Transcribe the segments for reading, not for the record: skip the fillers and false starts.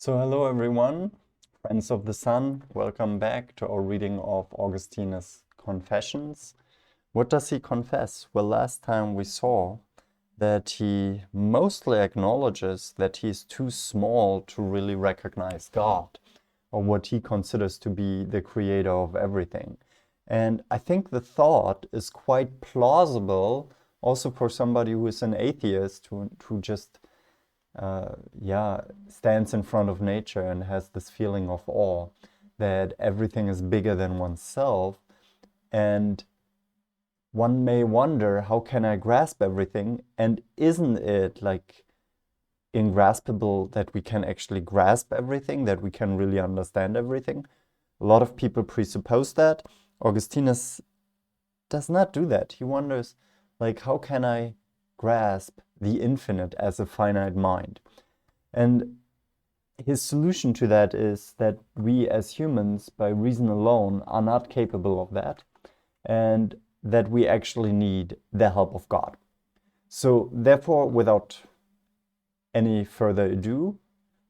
So hello everyone, friends of the sun, welcome back to our reading of Augustine's Confessions. What does he confess? Well, last time we saw that he mostly acknowledges that he is too small to really recognize God, or what he considers to be the creator of everything. And I think the thought is quite plausible also for somebody who is an atheist, who just stands in front of nature and has this feeling of awe that everything is bigger than oneself. And one may wonder, how can I grasp everything? And isn't it like ingraspable that we can actually grasp everything, that we can really understand everything? A lot of people presuppose that. Augustinus does not do that. He wonders, like, how can I grasp the infinite as a finite mind? And his solution to that is that we as humans, by reason alone, are not capable of that, and that we actually need the help of God. So therefore, without any further ado,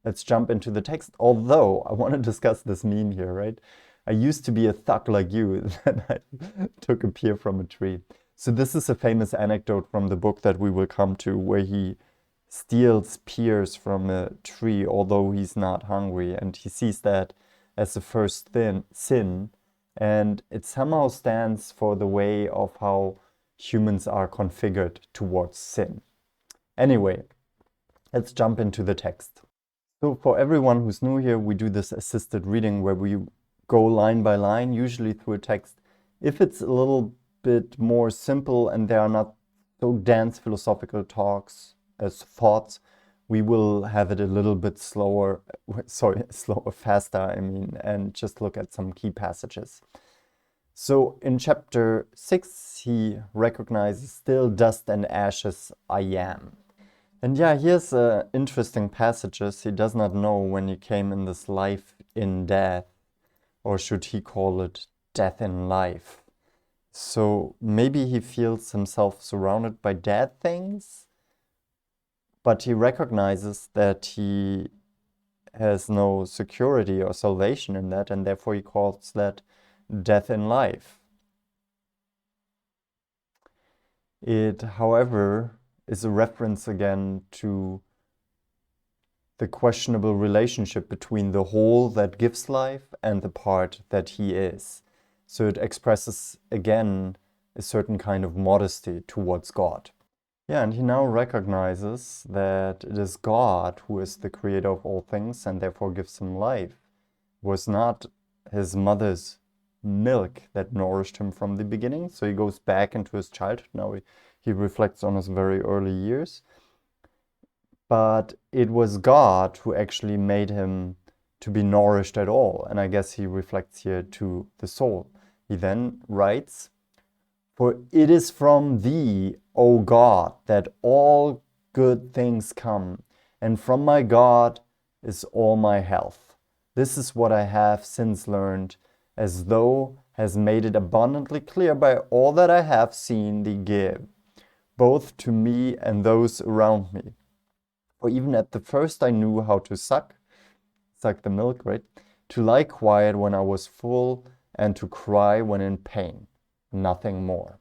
let's jump into the text. Although I want to discuss this meme here, right? I used to be a thug like you, then I took a pear from a tree. So this is a famous anecdote from the book that we will come to, where he steals pears from a tree, although he's not hungry, and he sees that as the first sin, and it somehow stands for the way of how humans are configured towards sin. Anyway, let's jump into the text. So for everyone who's new here, we do this assisted reading where we go line by line, usually through a text. If it's a little bit more simple and there are not so dense philosophical talks as thoughts, we will have it a little bit faster, and just look at some key passages. So in chapter 6, he recognizes, still dust and ashes I am. And yeah, here's interesting passages. He does not know when he came in this life in death, or should he call it death in life. So maybe he feels himself surrounded by dead things, but he recognizes that he has no security or salvation in that, and therefore he calls that death in life. It, however, is a reference again to the questionable relationship between the whole that gives life and the part that he is. So it expresses again a certain kind of modesty towards God. Yeah, and he now recognizes that it is God who is the creator of all things and therefore gives him life. It was not his mother's milk that nourished him from the beginning. So he goes back into his childhood. Now he reflects on his very early years. But it was God who actually made him to be nourished at all. And I guess he reflects here to the soul. He then writes, "For it is from thee, O God, that all good things come, and from my God is all my health. This is what I have since learned, as thou hast made it abundantly clear by all that I have seen thee give, both to me and those around me. For even at the first I knew how to suck the milk, right? To lie quiet when I was full, and to cry when in pain, nothing more."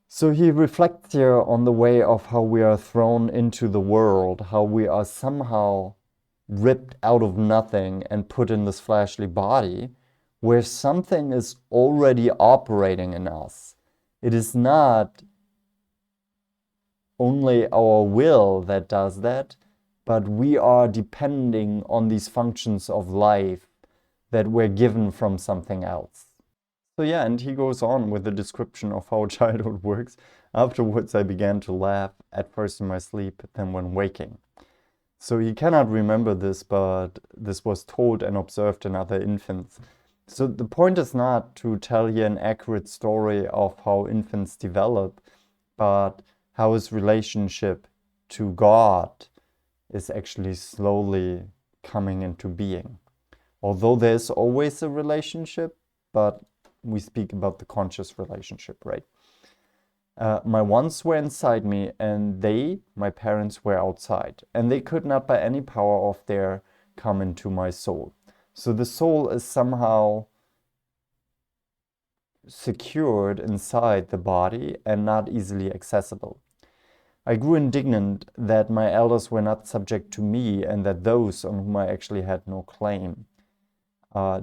So he reflects here on the way of how we are thrown into the world, how we are somehow ripped out of nothing and put in this fleshly body, where something is already operating in us. It is not only our will that does that, but we are depending on these functions of life that were given from something else. So yeah, and he goes on with the description of how childhood works. Afterwards, I began to laugh, at first in my sleep, then when waking. So he cannot remember this, but this was told and observed in other infants. So the point is not to tell here an accurate story of how infants develop, but how his relationship to God is actually slowly coming into being. Although there's always a relationship, but we speak about the conscious relationship, right? My wants were inside me, and they, my parents, were outside, and they could not by any power of their come into my soul. So the soul is somehow secured inside the body and not easily accessible. I grew indignant that my elders were not subject to me and that those on whom I actually had no claim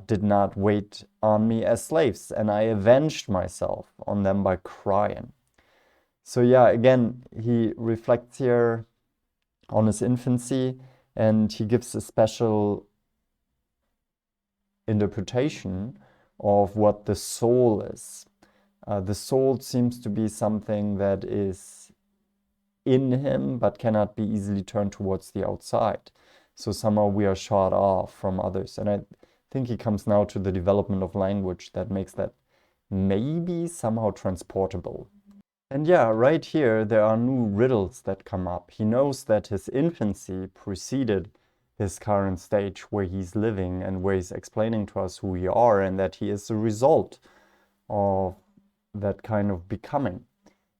did not wait on me as slaves, and I avenged myself on them by crying. So yeah, again, he reflects here on his infancy, and he gives a special interpretation of what the soul is. The soul seems to be something that is in him but cannot be easily turned towards the outside. So somehow we are shut off from others. And I think he comes now to the development of language that makes that maybe somehow transportable. And yeah, right here there are new riddles that come up. He knows that his infancy preceded his current stage where he's living and where he's explaining to us who we are, and that he is the result of that kind of becoming.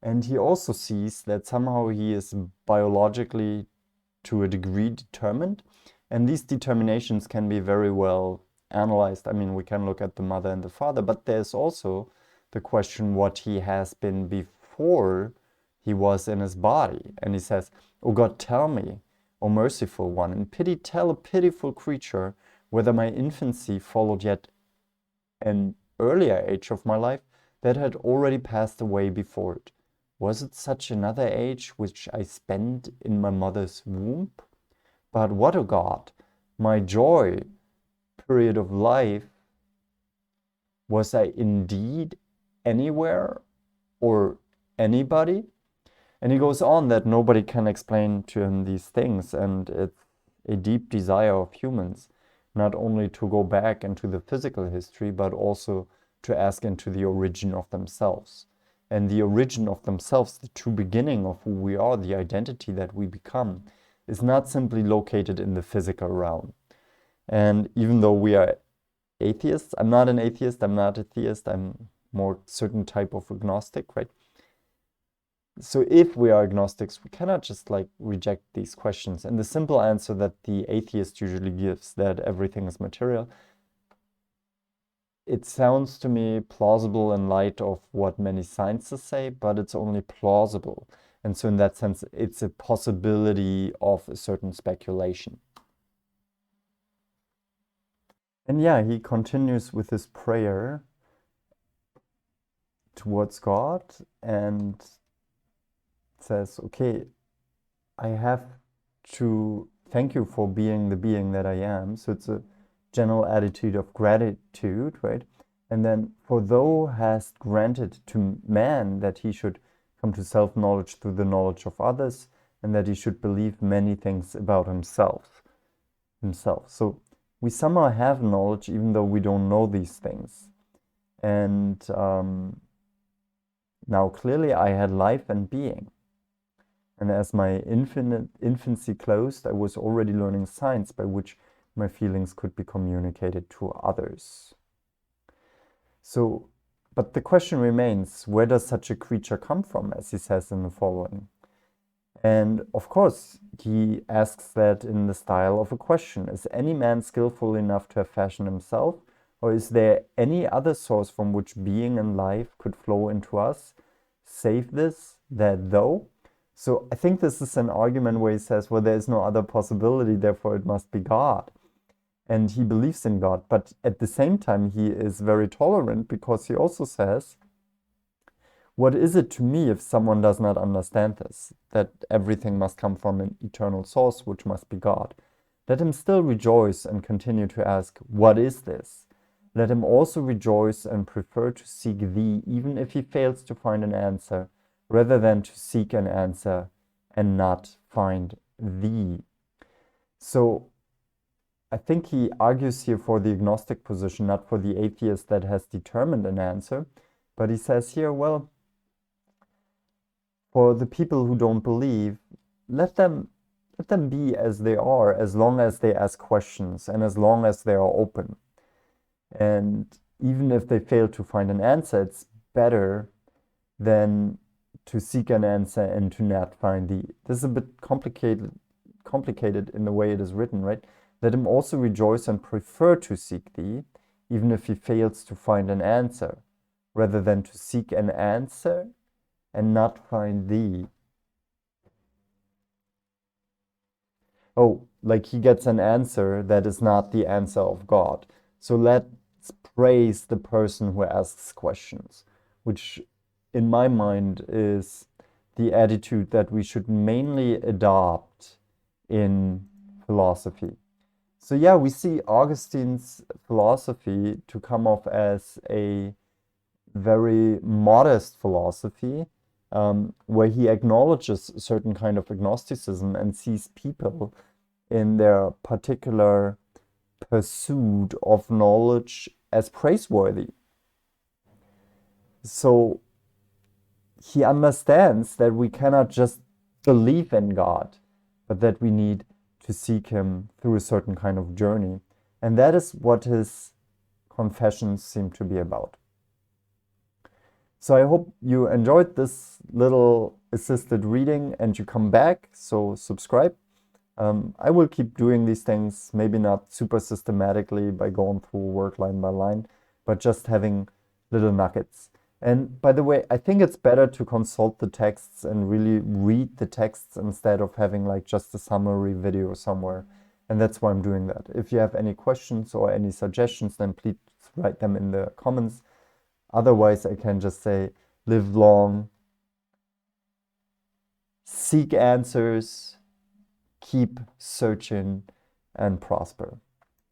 And he also sees that somehow he is biologically to a degree determined, and these determinations can be very well analyzed. I mean, we can look at the mother and the father, but there's also the question what he has been before he was in his body. And he says, "O God, tell me, O merciful one, in pity tell a pitiful creature whether my infancy followed yet an earlier age of my life that had already passed away before it. Was it such another age which I spent in my mother's womb? But what, O God, my joy period of life, was I indeed anywhere or anybody?" And he goes on that nobody can explain to him these things, and it's a deep desire of humans not only to go back into the physical history, but also to ask into the origin of themselves. And the origin of themselves, the true beginning of who we are, the identity that we become, is not simply located in the physical realm. And even though we are atheists, I'm not an atheist, I'm not a theist, I'm more certain type of agnostic, right? So if we are agnostics, we cannot just like reject these questions. And the simple answer that the atheist usually gives, that everything is material, it sounds to me plausible in light of what many sciences say, but it's only plausible. And so in that sense, it's a possibility of a certain speculation. And yeah, he continues with his prayer towards God and says, okay, I have to thank you for being the being that I am. So it's a general attitude of gratitude, right? And then, for thou hast granted to man that he should come to self-knowledge through the knowledge of others, and that he should believe many things about himself. So we somehow have knowledge even though we don't know these things. And now clearly I had life and being. And as my infancy closed, I was already learning science by which my feelings could be communicated to others. So, but the question remains, where does such a creature come from, as he says in the following? And of course, he asks that in the style of a question. Is any man skillful enough to have fashioned himself? Or is there any other source from which being and life could flow into us, save this, that though? So I think this is an argument where he says, well, there is no other possibility, therefore it must be God. And he believes in God. But at the same time, he is very tolerant, because he also says, what is it to me if someone does not understand this, that everything must come from an eternal source, which must be God? Let him still rejoice and continue to ask, what is this? Let him also rejoice and prefer to seek thee, even if he fails to find an answer, rather than to seek an answer and not find thee. So I think he argues here for the agnostic position, not for the atheist that has determined an answer. But he says here, well, for the people who don't believe, let them be as they are, as long as they ask questions and as long as they are open. And even if they fail to find an answer, it's better than to seek an answer and to not find the. This is a bit complicated in the way it is written, right? let him also rejoice and prefer to seek thee, even if he fails to find an answer, rather than to seek an answer and not find thee. Oh, like he gets an answer that is not the answer of God. So let's praise the person who asks questions, which in my mind is the attitude that we should mainly adopt in philosophy. So yeah, we see Augustine's philosophy to come off as a very modest philosophy, where he acknowledges a certain kind of agnosticism and sees people in their particular pursuit of knowledge as praiseworthy. So he understands that we cannot just believe in God, but that we need to seek him through a certain kind of journey. And that is what his confessions seem to be about. So I hope you enjoyed this little assisted reading and you come back, so subscribe. I will keep doing these things, maybe not super systematically by going through work line by line, but just having little nuggets. And by the way, I think it's better to consult the texts and really read the texts instead of having like just a summary video somewhere. And that's why I'm doing that. If you have any questions or any suggestions, then please write them in the comments. Otherwise, I can just say, live long, seek answers, keep searching, and prosper.